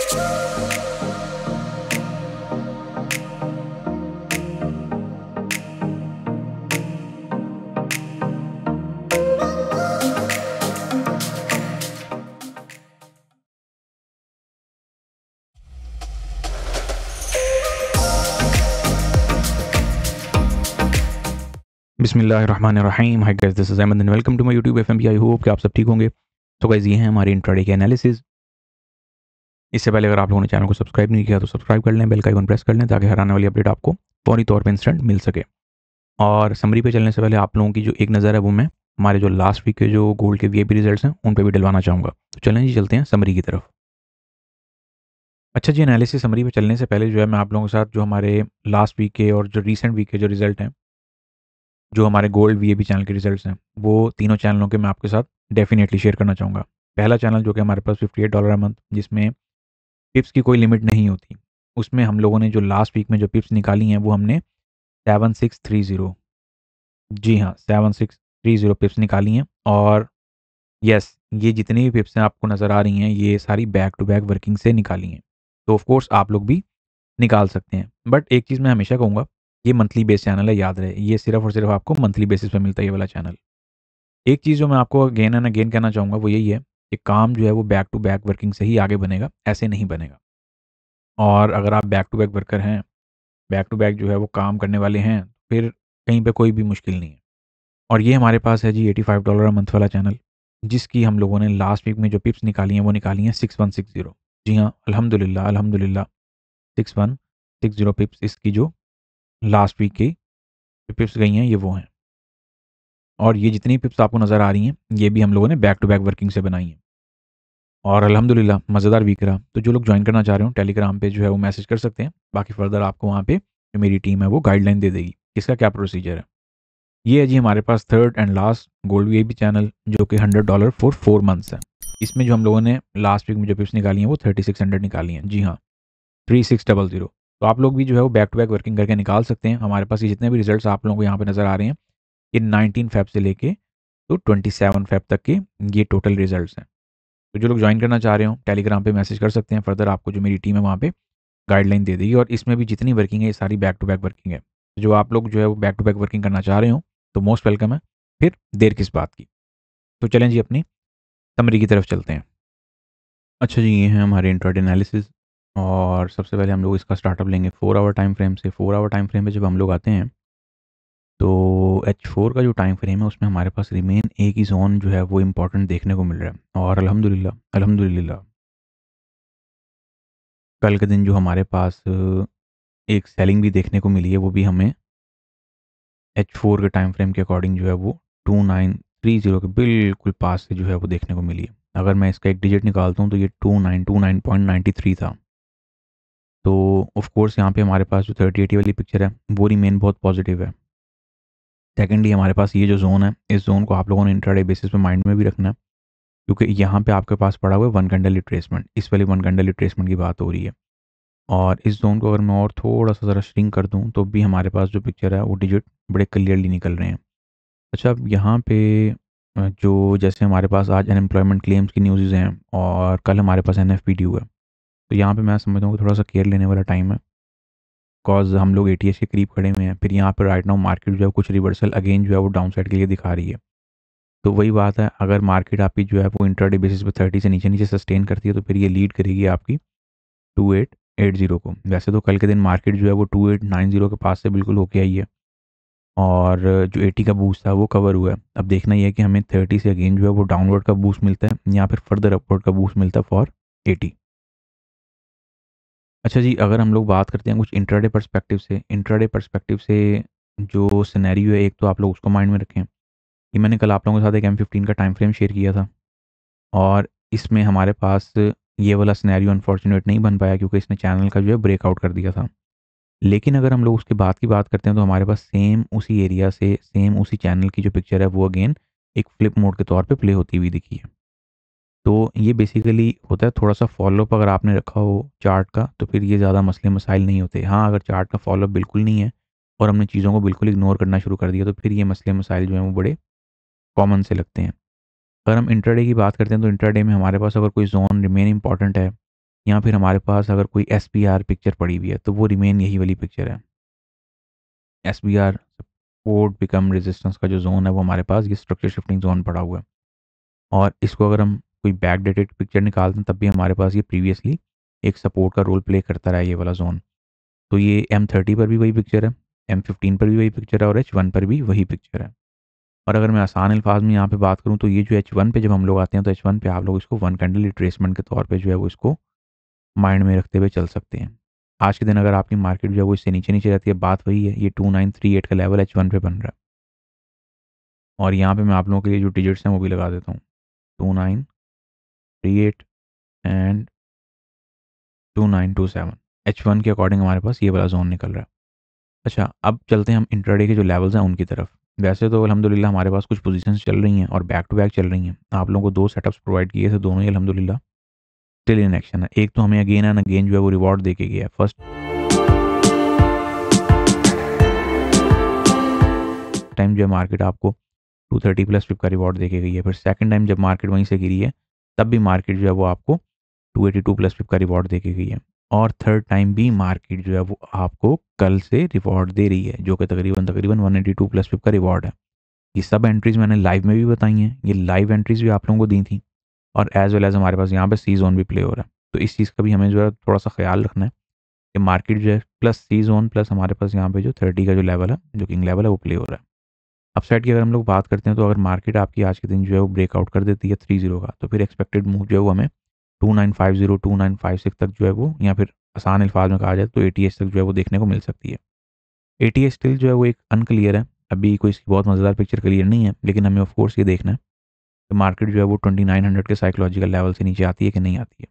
बिस्मिल्लाहिर्रहमानिर्रहीम। Hi guys, this is Ahmad and welcome to my YouTube FMB. I hope कि आप सब ठीक होंगे। तो गाइस, ये है हमारे इंट्राडे के एनालिसिस। इससे पहले अगर आप लोगों ने चैनल को सब्सक्राइब नहीं किया तो सब्सक्राइब कर लें, बेल का आइकन प्रेस कर लें ताकि हर आने वाली अपडेट आपको फौरी तौर पे इंस्टेंट मिल सके। और समरी पे चलने से पहले आप लोगों की जो एक नज़र है वो मैं हमारे जो लास्ट वीक के जो गोल्ड के वीआईपी रिजल्ट्स हैं उन पर भी डलवाना चाहूँगा। तो चलें जी, चलते हैं समरी की तरफ। अच्छा जी, एनालिसिस समरी पे चलने से पहले जो है मैं आप लोगों के साथ जो हमारे लास्ट वीक के और जो रिसेंट वीक के जो रिजल्ट हैं, जो हमारे गोल्ड वीएबी चैनल के रिजल्ट्स हैं, वो तीनों चैनलों के मैं आपके साथ डेफिनेटली शेयर करना चाहूँगा। पहला चैनल जो कि हमारे पास $58 अ मंथ, जिसमें पिप्स की कोई लिमिट नहीं होती, उसमें हम लोगों ने जो लास्ट वीक में जो पिप्स निकाली हैं वो हमने 7630, जी हाँ 7630 पिप्स निकाली हैं। और यस, ये जितनी भी पिप्स हैं आपको नज़र आ रही हैं ये सारी बैक टू बैक वर्किंग से निकाली हैं। तो ऑफ कोर्स आप लोग भी निकाल सकते हैं। बट एक चीज़ मैं हमेशा कहूँगा, ये मंथली बेस चैनल है, याद रहे, ये सिर्फ और सिर्फ आपको मंथली बेसिस पे मिलता है ये वाला चैनल। एक चीज़ जो मैं आपको अगेन एंड अगेन कहना चाहूँगा वो यही है कि काम जो है वो बैक टू बैक वर्किंग से ही आगे बनेगा, ऐसे नहीं बनेगा। और अगर आप बैक टू बैक वर्कर हैं, बैक टू बैक जो है वो काम करने वाले हैं, फिर कहीं पे कोई भी मुश्किल नहीं है। और ये हमारे पास है जी $85 अ मंथ वाला चैनल, जिसकी हम लोगों ने लास्ट वीक में जो पिप्स निकाली हैं वो निकाली हैं 6160। जी हाँ, अल्हम्दुलिल्लाह अल्हम्दुलिल्लाह 6160 पिप्स इसकी जो लास्ट वीक की पिप्स गई हैं ये वो हैं। और ये जितनी पिप्स आपको नज़र आ रही हैं ये भी हम लोगों ने बैक टू बैक वर्किंग से बनाई हैं। और अल्हम्दुलिल्लाह मज़ेदार वीक रहा। तो जो लोग ज्वाइन करना चाह रहे हो टेलीग्राम पे जो है वो मैसेज कर सकते हैं। बाकी फर्दर आपको वहाँ पे जो मेरी टीम है वो गाइडलाइन दे देगी इसका क्या प्रोसीजर है। ये है जी हमारे पास third and last gold VIP channel, जो कि $100 फॉर 4 मंथ्स है। इसमें जो हम लोगों ने लास्ट वीक में जो पिप्स निकाली हैं वो 3600 निकाली हैं। जी हाँ, 3600। तो आप लोग भी जो है वो बैक टू बैक वर्किंग करके निकाल सकते हैं। हमारे पास ये जितने भी रिजल्ट्स आप लोगों को यहाँ पे नज़र आ रहे हैं ये 19 फेब से लेके तो 27 फेब तक के ये टोटल रिजल्ट्स हैं। तो जो लोग ज्वाइन करना चाह रहे हो टेलीग्राम पे मैसेज कर सकते हैं। फर्दर आपको जो मेरी टीम है वहाँ पे गाइडलाइन दे देगी। और इसमें भी जितनी वर्किंग है ये सारी बैक टू बैक वर्किंग है। तो जो आप लोग जो है वो बैक टू बैक वर्किंग करना चाह रहे हो तो मोस्ट वेलकम है। फिर देर किस बात की। तो चलें जी अपनी समरी की तरफ चलते हैं। अच्छा जी, ये है हमारे इंट्राडे एनालिसिस। और सबसे पहले हम लोग इसका स्टार्टअप लेंगे 4 आवर टाइम फ्रेम से। 4 आवर टाइम फ्रेम पे जब हम लोग आते हैं तो H4 का जो टाइम फ्रेम है उसमें हमारे पास रिमेन एक ही जोन जो है वो इम्पोर्टेंट देखने को मिल रहा है। और अल्हम्दुलिल्लाह अल्हम्दुलिल्लाह कल के दिन जो हमारे पास एक सेलिंग भी देखने को मिली है वो भी हमें H4 के टाइम फ्रेम के अकॉर्डिंग जो है वो 2930 के बिल्कुल पास से जो है वो देखने को मिली है। अगर मैं इसका एक डिजिट निकालता हूँ तो ये 2929.93 था। तो ऑफ कोर्स यहाँ पे हमारे पास जो 3080 वाली पिक्चर है वो रिमेन बहुत पॉजिटिव है। सेकेंडली हमारे पास ये जो जोन है इस जोन को आप लोगों ने इंट्राडे बेसिस पे माइंड में भी रखना है, क्योंकि यहाँ पे आपके पास पड़ा हुआ है वन कैंडल रिट्रेसमेंट। इस वाली वन कैंडल रिट्रेसमेंट की बात हो रही है। और इस जोन को अगर मैं और थोड़ा सा ज़रा श्रिंक कर दूँ तो भी हमारे पास जो पिक्चर है वो डिजिट बड़े क्लियरली निकल रहे हैं। अच्छा, अब यहाँ पे जो जैसे हमारे पास आज अनएम्प्लॉयमेंट क्लेम्स की न्यूज़ हैं और कल हमारे पास एनएफपी ड्यू है, तो यहाँ पे मैं समझता हूँ कि थोड़ा सा केयर लेने वाला टाइम है। बिकॉज हम लोग एटीएस के करीब खड़े हुए हैं। फिर यहाँ पे राइट नाउ मार्केट जो है कुछ रिवर्सल अगेन जो है वो डाउन साइड के लिए दिखा रही है। तो वही बात है, अगर मार्केट आपकी जो है वो इंट्राडे बेसिस पे 30 से नीचे नीचे सस्टेन करती है तो फिर ये लीड करेगी आपकी 2880 को। वैसे तो कल के दिन मार्केट जो है वो 2890 के पास से बिल्कुल होके आई है और जो 80 का बूस्ट था वो कवर हुआ है। अब देखना ये है कि हमें 30 से अगेन जो है वो डाउनवर्ड का बूस्ट मिलता है या फिर फर्दर अपवर्ड का बूस्ट मिलता है फॉर 80। अच्छा जी, अगर हम लोग बात करते हैं कुछ इंट्राडे पर्सपेक्टिव से, जो सिनेरियो है एक तो आप लोग उसको माइंड में रखें कि मैंने कल आप लोगों के साथ एक M15 का टाइम फ्रेम शेयर किया था और इसमें हमारे पास ये वाला सिनेरियो अनफॉर्चुनेट नहीं बन पाया क्योंकि इसने चैनल का जो है ब्रेकआउट कर दिया था। लेकिन अगर हम लोग उसके बाद की बात करते हैं तो हमारे पास सेम उसी एरिया से सेम उसी चैनल की जो पिक्चर है वो अगेन एक फ्लिप मोड के तौर पे प्ले होती हुई दिखी है। तो ये बेसिकली होता है थोड़ा सा फॉलोअप अगर आपने रखा हो चार्ट का तो फिर ये ज़्यादा मसले मसाइल नहीं होते। हाँ, अगर चार्ट का फॉलोअप बिल्कुल नहीं है और हमने चीज़ों को बिल्कुल इग्नोर करना शुरू कर दिया तो फिर ये मसले मसाइल जो हैं वो बड़े कॉमन से लगते हैं। अगर हम इंट्राडे की बात करते हैं तो इंट्राडे में हमारे पास अगर कोई जोन रिमेन इंपॉर्टेंट है या फिर हमारे पास अगर कोई SPR पिक्चर पड़ी हुई है तो वो रिमेन यही वाली पिक्चर है। SPR सपोर्ट बिकम रेजिस्टेंस का जो जोन है वो हमारे पास ये स्ट्रक्चर शिफ्टिंग जोन पड़ा हुआ है। और इसको अगर हम कोई बैक डेटेड पिक्चर निकालते हैं तब भी हमारे पास ये प्रीवियसली एक सपोर्ट का रोल प्ले करता रहा है ये वाला जोन। तो ये M30 पर भी वही पिक्चर है, M15 पर भी वही पिक्चर है और H1 पर भी वही पिक्चर है। और अगर मैं आसान अल्फाज में यहाँ पे बात करूँ तो ये जो H1 पे जब हम लोग आते हैं तो H1 पे आप लोग इसको वन कैंडल रिट्रेसमेंट के तौर पे जो है वो इसको माइंड में रखते हुए चल सकते हैं। आज के दिन अगर आपकी मार्केट जो है वो इससे नीचे नीचे रहती है, बात वही है, ये 2938 का लेवल H1 पे बन रहा है। और यहाँ पे मैं आप लोगों के लिए जो डिजिट्स हैं वो भी लगा देता हूँ, 2938 एंड 2927। H1 के अकॉर्डिंग हमारे पास ये वाला जोन निकल रहा है। अच्छा, अब चलते हैं हम इंट्राडे के जो लेवल्स हैं उनकी तरफ। वैसे तो अल्हम्दुलिल्लाह हमारे पास कुछ पोजीशंस चल रही हैं और बैक टू बैक चल रही हैं। आप लोगों को 2 सेटअप्स प्रोवाइड किए थे, दोनों ही अल्हम्दुलिल्लाह स्टिल इन एक्शन है। एक तो हमें अगेन एंड अगेन जो है वो रिवॉर्ड दे के गया है। फर्स्ट टाइम जो है मार्केट आपको 230 प्लस पिप का रिवॉर्ड दे के गई है। फिर सेकंड टाइम जब मार्केट वहीं से गिरी है तब भी मार्केट जो है वो आपको 282 प्लस पिप का रिवॉर्ड दे के गई है। और थर्ड टाइम भी मार्केट जो है वो आपको कल से रिवॉर्ड दे रही है, जो कि तकरीबन तकरीबन 182 प्लस पिप का रिवॉर्ड है। ये सब एंट्रीज मैंने लाइव में भी बताई हैं, ये लाइव एंट्रीज भी आप लोगों को दी थी। और एज वेल एज हमारे पास यहाँ पे सी जोन भी प्ले हो रहा है। तो इस चीज़ का भी हमें जो है थोड़ा सा ख्याल रखना है कि मार्केट जो है प्लस सी जोन प्लस हमारे पास यहाँ पे जो 30 का जो लेवल है, जो किंग लेवल है, वो प्ले हो रहा है। अपसाइड की अगर हम लोग बात करते हैं तो अगर मार्केट आपकी आज के दिन जो है वो ब्रेकआउट कर देती है 30 का, तो फिर एक्सपेक्टेड मूव जो है वो हमें 2950 2956 तक जो है वो, या फिर आसान अल्फाज में कहा जाए तो ATH तक जो है वो देखने को मिल सकती है। ATH स्टिल जो है वो एक अनक्लियर है, अभी कोई इसकी बहुत मज़ेदार पिक्चर क्लियर नहीं है, लेकिन हमें ऑफकोर्स ये देखना है कि मार्केट जो है वो 2900 के साइकोलॉजिकल लेवल से नीचे आती है कि नहीं आती है,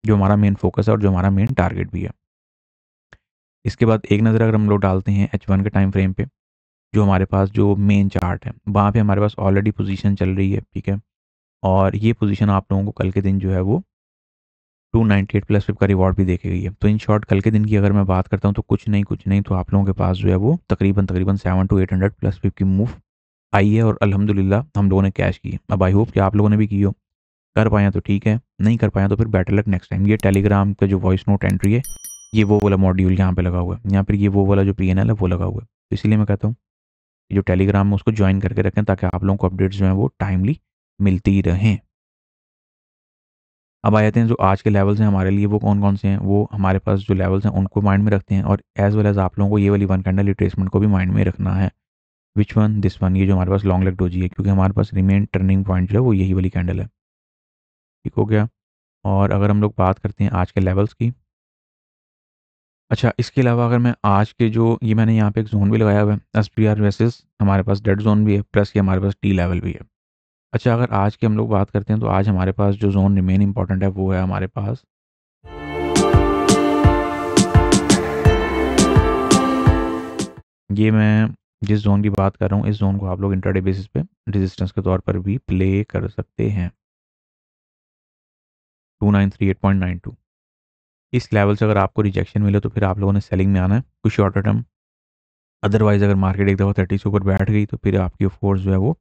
जो हमारा मेन फोकस है और जो हमारा मेन टारगेट भी है। इसके बाद एक नज़र अगर हम लोग डालते हैं H1 के टाइम फ्रेम पे, जो हमारे पास जो मेन चार्ट है वहाँ पे हमारे पास ऑलरेडी पोजीशन चल रही है, ठीक है। और ये पोजीशन आप लोगों को कल के दिन जो है वो 298 प्लस पिप का रिवॉर्ड भी देके गई है। तो इन शॉर्ट कल के दिन की अगर मैं बात करता हूँ तो कुछ नहीं तो आप लोगों के पास जो है वो तकरीबन तकरीबन 700 to 800 प्लस पिप की मूव आई है और अल्हम्दुलिल्लाह हम लोगों ने कैश की है। अब आई होप कि आप लोगों ने भी की हो, कर पाए तो ठीक है, नहीं कर पाए तो फिर बेटर लक नेक्स्ट टाइम। ये टेलीग्राम का जो वॉइस नोट एंट्री है, ये वो वाला मॉड्यूल यहाँ पे लगा हुआ है, यहाँ पर ये वो वाला जो PNL है वो लगा हुआ है। तो इसीलिए मैं कहता हूँ जो टेलीग्राम में उसको ज्वाइन करके रखें ताकि आप लोगों को अपडेट्स जो हैं वो टाइमली मिलती रहें। अब आ जाते हैं जो आज के लेवल्स हैं हमारे लिए वो कौन कौन से हैं। वो हमारे पास जो लेवल्स हैं उनको माइंड में रखते हैं और एज वेल एज आप लोगों को ये वाली वन कैंडल रिट्रेसमेंट को भी माइंड में रखना है। Which one? दिस वन, ये जो हमारे पास लॉन्ग लेग डोजी है, क्योंकि हमारे पास रिमेन टर्निंग पॉइंट जो है वो यही वाली कैंडल है। ठीक हो गया। और अगर हम लोग बात करते हैं आज के लेवल्स की, अच्छा इसके अलावा अगर मैं आज के जो ये मैंने यहाँ पे एक जोन भी लगाया हुआ है SPR वर्सेस, हमारे पास डेड जोन भी है, प्लस ये हमारे पास T लेवल भी है। अच्छा अगर आज की हम लोग बात करते हैं तो आज हमारे पास जो जोन रिमेन इंपॉर्टेंट है वो है हमारे पास ये, मैं जिस जोन की बात कर रहा हूँ इस जोन को आप लोग इंट्राडे बेसिस पे रेजिस्टेंस के तौर पर भी प्ले कर सकते हैं, 2938.92। इस लेवल से अगर आपको रिजेक्शन मिले तो फिर आप लोगों ने सेलिंग में आना है कुछ शॉर्टर टर्म। अदरवाइज अगर मार्केट एक दफ़ा 30 से ऊपर बैठ गई तो फिर आपकी ऑफकोर्स जो है वो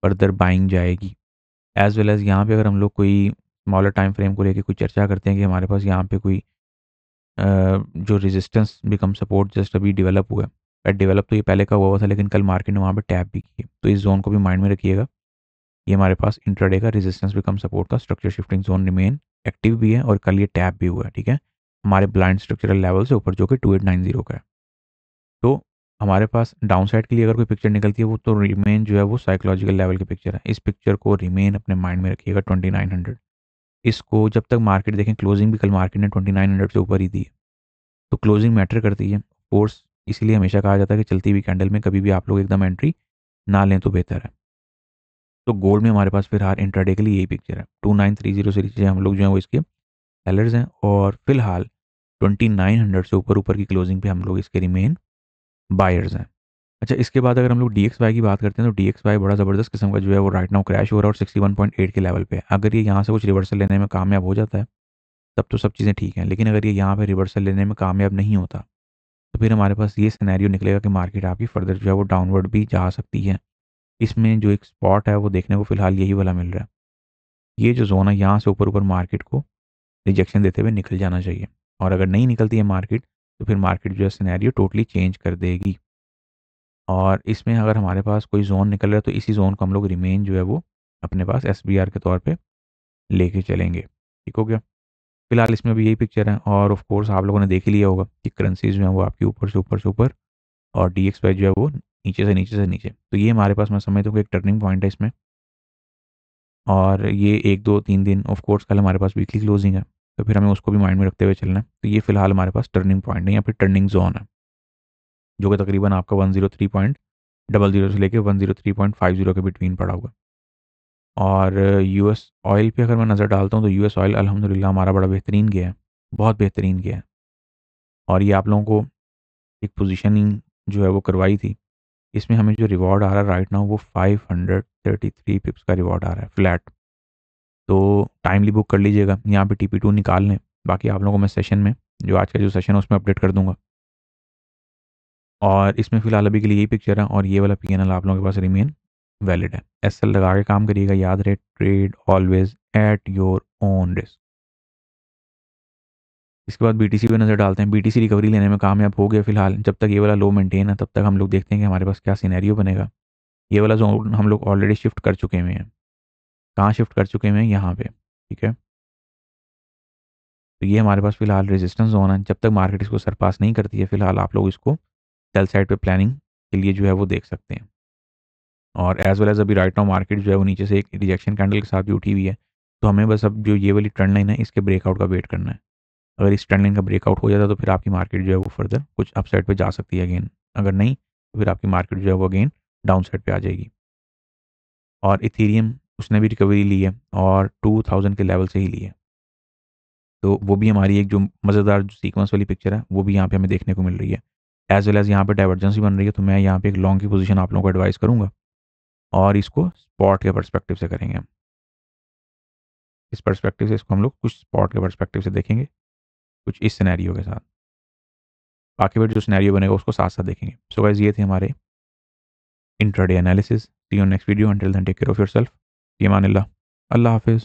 फर्दर बाइंग जाएगी। एज वेल एज यहाँ पे अगर हम लोग कोई स्मॉलर टाइम फ्रेम को लेकर कोई चर्चा करते हैं कि हमारे पास यहाँ पे कोई जो रेजिस्टेंस बिकम सपोर्ट जस्ट अभी डेवलप हुआ है, डेवलप तो ये पहले का हुआ था लेकिन कल मार्केट ने वहाँ पे टैप भी की है, तो इस जोन को भी माइंड में रखिएगा। ये हमारे पास इंट्राडे का रेजिस्टेंस बिकम सपोर्ट का structure shifting zone remain active भी है और कल ये टैप भी हुआ है, ठीक है, हमारे ब्लाइंड स्ट्रक्चरल लेवल से ऊपर जो कि 2890 का है। तो हमारे पास डाउन साइड के लिए अगर कोई पिक्चर निकलती है वो तो रिमेन जो है वो साइकोलॉजिकल लेवल की पिक्चर है। इस पिक्चर को रिमेन अपने माइंड में रखिएगा 2900। इसको जब तक मार्केट देखें, क्लोजिंग भी कल मार्केट ने 2900 से ऊपर ही दी है, तो क्लोजिंग मैटर करती है फोर्स। इसीलिए हमेशा कहा जाता है कि चलती हुई कैंडल में कभी भी आप लोग एकदम एंट्री ना लें तो बेहतर है। तो गोल्ड में हमारे पास फिलहाल इंट्राडे के लिए यही पिक्चर है, 2930 से नीचे हम लोग जो है वो इसके सेलर्स हैं और फिलहाल 2900 से ऊपर ऊपर की क्लोजिंग पे हम लोग इसके रिमेन बायर्स हैं। अच्छा इसके बाद अगर हम लोग DXY की बात करते हैं तो DXY बड़ा ज़बरदस्त किस्म का जो है वो राइट नाउ क्रैश हो रहा है और 61.8 के लेवल पे है। अगर ये यहाँ से कुछ रिवर्सल लेने में कामयाब हो जाता है तब तो सब चीज़ें ठीक हैं, लेकिन अगर ये यहाँ पे रिवर्सल लेने में कामयाब नहीं होता तो फिर हमारे पास ये सिनेरियो निकलेगा कि मार्केट आपकी फर्दर जो है वो डाउनवर्ड भी जा सकती है। इसमें जो एक स्पॉट है वो देखने को फिलहाल यही वाला मिल रहा है। ये जो जोन है यहाँ से ऊपर ऊपर मार्केट को रिजेक्शन देते हुए निकल जाना चाहिए। और अगर नहीं निकलती है मार्केट, तो फिर मार्केट जो है सिनेरियो टोटली चेंज कर देगी। और इसमें अगर हमारे पास कोई जोन निकल रहा है तो इसी जोन को हम लोग रिमेन जो है वो अपने पास SBR के तौर पे लेके चलेंगे। ठीक हो गया। फिलहाल इसमें भी यही पिक्चर है, और ऑफ कोर्स आप लोगों ने देख ही लिया होगा कि करेंसीज जो है वो आपकी ऊपर से ऊपर से ऊपर, और DXY जो है वो नीचे से नीचे से नीचे। तो ये हमारे पास मैं समझता हूँ कि एक टर्निंग पॉइंट है इसमें। और ये 1 2 3 दिन, ऑफ कोर्स कल हमारे पास वीकली क्लोजिंग है, तो फिर हमें उसको भी माइंड में रखते हुए चलना है। तो ये फिलहाल हमारे पास टर्निंग पॉइंट है या फिर टर्निंग जोन है, जो कि तकरीबन आपका 103.00 से लेकर 103.50 के बिटवीन पड़ा हुआ। और US ऑयल पे अगर मैं नज़र डालता हूँ तो US ऑयल अल्हम्दुलिल्लाह हमारा बड़ा बेहतरीन गया है, बहुत बेहतरीन गया है। और ये आप लोगों को एक पोजीशनिंग जो है वो करवाई थी, इसमें हमें जो रिवॉर्ड आ रहा है राइट नाउ वो 533 पिप्स का रिवॉर्ड आ रहा है फ्लैट। तो टाइमली बुक कर लीजिएगा, यहाँ पे TP2 निकाल लें। बाकी आप लोगों को मैं सेशन में, जो आज का जो सेशन है उसमें अपडेट कर दूंगा। और इसमें फ़िलहाल अभी के लिए यही पिक्चर है, और ये वाला PNL आप लोगों के पास रिमेन वैलिड है। SL लगा के काम करिएगा, याद रहे trade always at your own risk. इसके बाद BTC पे नज़र डालते हैं। BTC रिकवरी लेने में कामयाब हो गया फिलहाल। जब तक ये वाला लो मेंटेन है तब तक हम लोग देखते हैं कि हमारे पास क्या सिनेरियो बनेगा। ये वाला जोन हम लोग ऑलरेडी शिफ्ट कर चुके हुए हैं। कहाँ शिफ्ट कर चुके हुए हैं? यहाँ पे। ठीक है। तो ये हमारे पास फिलहाल रेजिस्टेंस जोन है। जब तक मार्केट इसको सरपास नहीं करती है, फिलहाल आप लोग इसको सेल साइड पे प्लानिंग के लिए जो है वो देख सकते हैं। और एज वेल एज अभी राइट नाउ मार्केट जो है वो नीचे से एक रिजेक्शन कैंडल के साथ भी उठी हुई है। तो हमें बस अब जो ये वाली ट्रेंड लाइन है इसके ब्रेकआउट का वेट करना है। अगर इस ट्रेंड लाइन का ब्रेकआउट हो जाता है तो फिर आपकी मार्केट जो है वो फर्दर कुछ अपसाइड पे जा सकती है अगेन। अगर नहीं तो फिर आपकी मार्केट जो है वो अगेन डाउन साइड पे आ जाएगी। और इथीरियम उसने भी रिकवरी ली है, और 2000 के लेवल से ही ली है। तो वो भी हमारी एक जो मज़ेदार जो सीक्वेंस वाली पिक्चर है वो भी यहाँ पे हमें देखने को मिल रही है। एज वेल एज यहाँ पे डाइवर्जेंस भी बन रही है। तो मैं यहाँ पे एक लॉन्ग की पोजीशन आप लोगों को एडवाइस करूँगा, और इसको स्पॉट के पर्सपेक्टिव से करेंगे हम। इस पर्सपेक्टिव से इसको हम लोग कुछ स्पॉट के पर्सपेक्टिव से देखेंगे, कुछ इस सिनेरियो के साथ। बाकी फिर जो सिनेरियो बनेगा उसको साथ साथ देखेंगे। सो गाइस, ये थे हमारे intraday analysis. See you next video. Until then take care of yourself. फी अमानिल्लाह। अल्लाह हाफिज़।